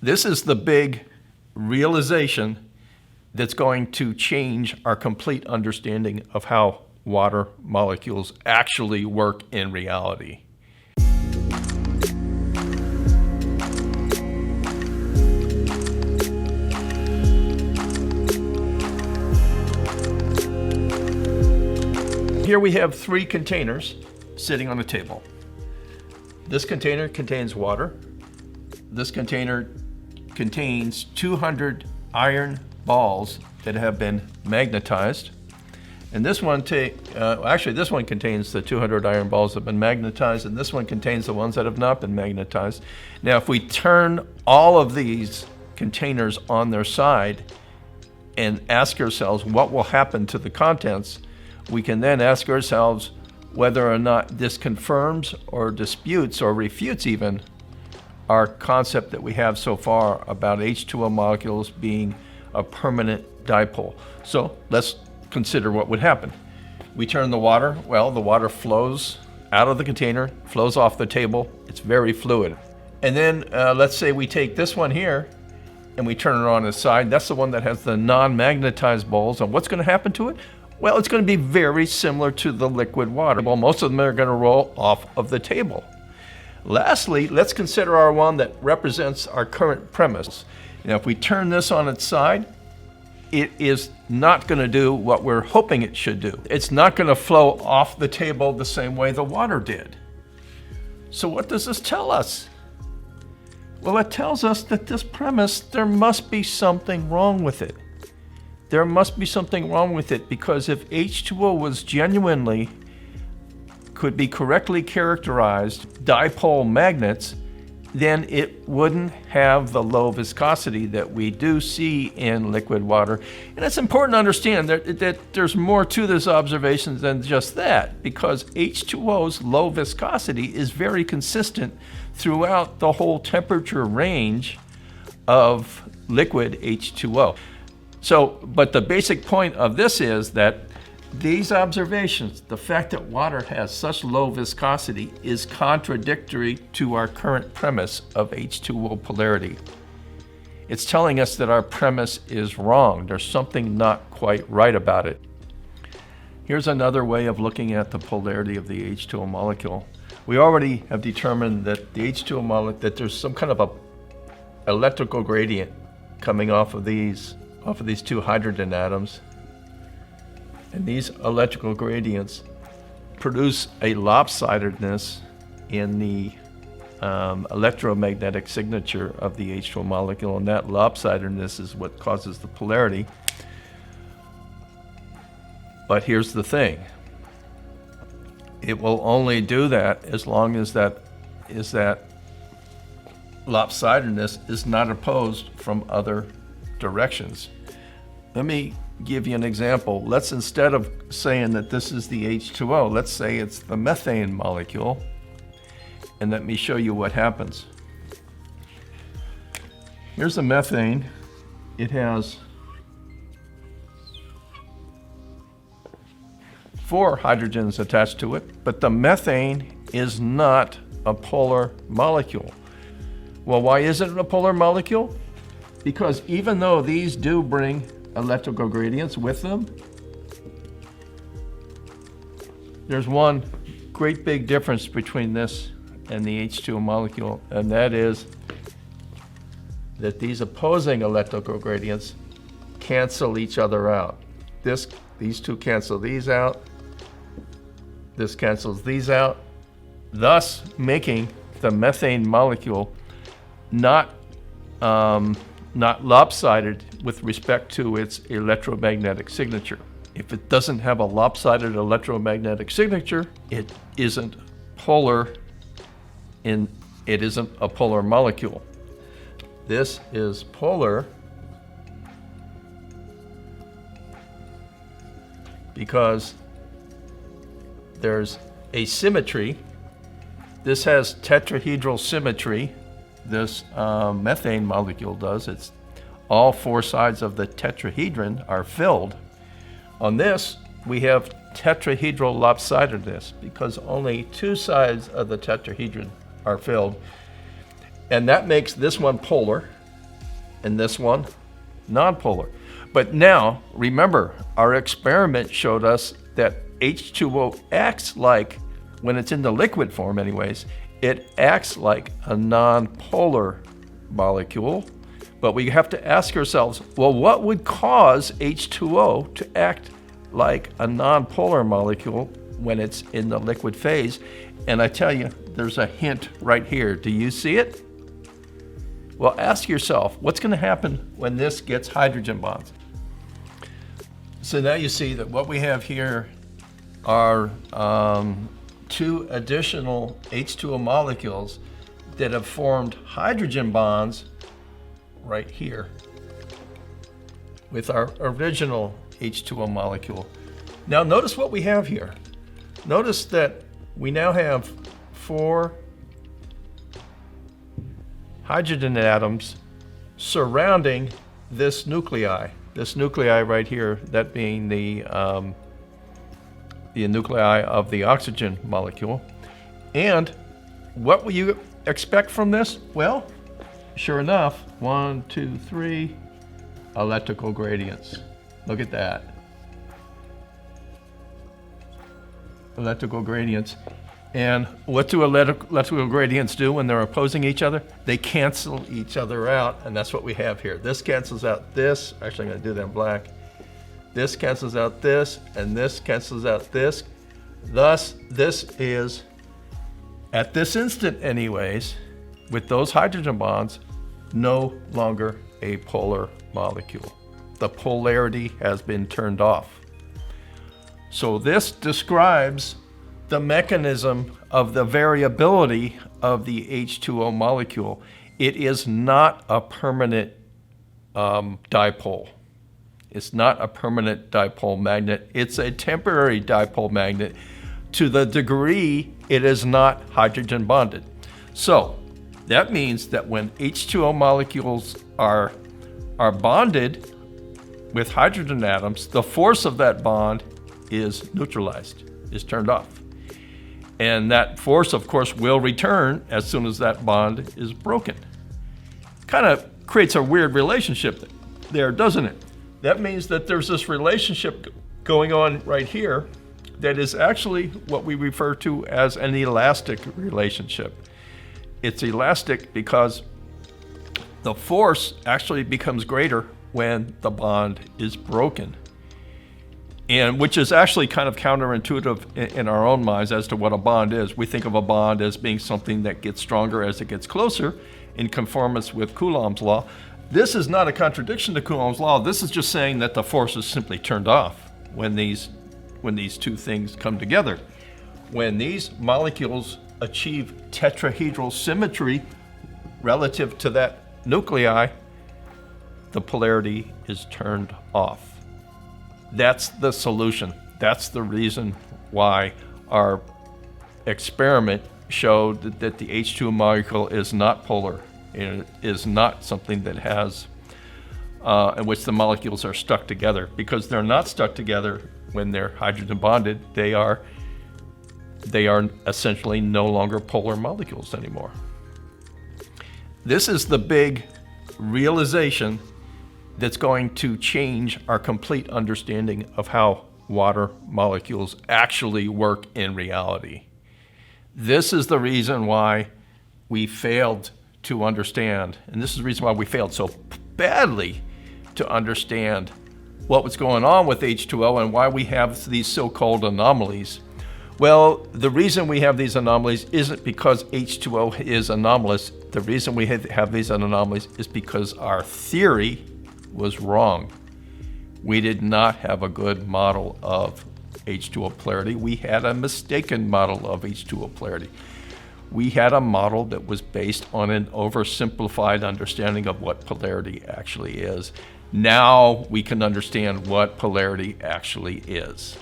This is the big realization that's going to change our complete understanding of how water molecules actually work in reality. Here we have 3 containers sitting on a table. This container contains water. This container contains 200 iron balls that have been magnetized. And this one this one contains the 200 iron balls that have been magnetized, and this one contains the ones that have not been magnetized. Now, if we turn all of these containers on their side and ask ourselves what will happen to the contents, we can then ask ourselves whether or not this confirms or disputes or refutes even our concept that we have so far about H2O molecules being a permanent dipole. So let's consider what would happen. We turn the water, well, the water flows out of the container, flows off the table, it's very fluid. And then let's say we take this one here and we turn it on its side. That's the one that has the non-magnetized balls. And what's going to happen to it? Well, it's going to be very similar to the liquid water. Well, most of them are going to roll off of the table. Lastly, let's consider our one that represents our current premise. Now, if we turn this on its side, it is not going to do what we're hoping it should do. It's not going to flow off the table the same way the water did. So what does this tell us? Well, it tells us that this premise, there must be something wrong with it. There must be something wrong with it, because if H2O was genuinely, could be correctly characterized dipole magnets, then it wouldn't have the low viscosity that we do see in liquid water. And it's important to understand that there's more to this observation than just that, because H2O's low viscosity is very consistent throughout the whole temperature range of liquid H2O. So, but the basic point of this is that these observations, the fact that water has such low viscosity, is contradictory to our current premise of H2O polarity. It's telling us that our premise is wrong. There's something not quite right about it. Here's another way of looking at the polarity of the H2O molecule. We already have determined that the H2O molecule, that there's some kind of a electrical gradient coming off of these 2 hydrogen atoms. And these electrical gradients produce a lopsidedness in the electromagnetic signature of the H2O molecule, and that lopsidedness is what causes the polarity. But here's the thing. It will only do that as long as that lopsidedness is not opposed from other directions. Let me give you an example. Let's, instead of saying that this is the H2O, let's say it's the methane molecule, and let me show you what happens. Here's the methane. It has 4 hydrogens attached to it, but the methane is not a polar molecule. Well, why isn't it a polar molecule? Because even though these do bring electrical gradients with them, there's one great big difference between this and the H2O molecule, and that is that these opposing electrical gradients cancel each other out. These two cancel these out, this cancels these out, thus making the methane molecule not lopsided with respect to its electromagnetic signature. If it doesn't have a lopsided electromagnetic signature, it isn't polar, it isn't a polar molecule. This is polar because there's asymmetry. This has tetrahedral symmetry. This methane molecule does. It's all 4 sides of the tetrahedron are filled. On this, we have tetrahedral lopsidedness because only 2 sides of the tetrahedron are filled. And that makes this one polar and this one nonpolar. But now, remember, our experiment showed us that H2O acts like, when it's in the liquid form anyways, it acts like a nonpolar molecule. But we have to ask ourselves, well, what would cause H2O to act like a nonpolar molecule when it's in the liquid phase? And I tell you, there's a hint right here. Do you see it? Well, ask yourself, what's going to happen when this gets hydrogen bonds? So now you see that what we have here are two additional H2O molecules that have formed hydrogen bonds right here with our original H2O molecule. Now notice what we have here. Notice that we now have 4 hydrogen atoms surrounding this nuclei. This nuclei right here, that being the nuclei of the oxygen molecule. And what will you expect from this? Well, sure enough, 1, 2, 3 electrical gradients. Look at that. Electrical gradients. And what do electrical gradients do when they're opposing each other? They cancel each other out, and that's what we have here. This cancels out this. Actually, I'm going to do that in black. This cancels out this, and this cancels out this. Thus, this is, at this instant anyways, with those hydrogen bonds, no longer a polar molecule. The polarity has been turned off. So this describes the mechanism of the variability of the H2O molecule. It is not a permanent dipole. It's not a permanent dipole magnet. It's a temporary dipole magnet to the degree it is not hydrogen bonded. So that means that when H2O molecules are bonded with hydrogen atoms, the force of that bond is neutralized, is turned off. And that force, of course, will return as soon as that bond is broken. Kind of creates a weird relationship there, doesn't it? That means that there's this relationship going on right here that is actually what we refer to as an elastic relationship. It's elastic because the force actually becomes greater when the bond is broken. And which is actually kind of counterintuitive in our own minds as to what a bond is. We think of a bond as being something that gets stronger as it gets closer in conformance with Coulomb's law. This is not a contradiction to Coulomb's law. This is just saying that the force is simply turned off when these two things come together. When these molecules achieve tetrahedral symmetry relative to that nuclei, the polarity is turned off. That's the solution. That's the reason why our experiment showed that the H2O molecule is not polar. It is not something that has, in which the molecules are stuck together, because they're not stuck together when they're hydrogen bonded. They are essentially no longer polar molecules anymore. This is the big realization that's going to change our complete understanding of how water molecules actually work in reality. This is the reason why we failed to understand, and this is the reason why we failed so badly to understand what was going on with H2O and why we have these so-called anomalies. Well, the reason we have these anomalies isn't because H2O is anomalous. The reason we have these anomalies is because our theory was wrong. We did not have a good model of H2O polarity. We had a mistaken model of H2O polarity. We had a model that was based on an oversimplified understanding of what polarity actually is. Now we can understand what polarity actually is.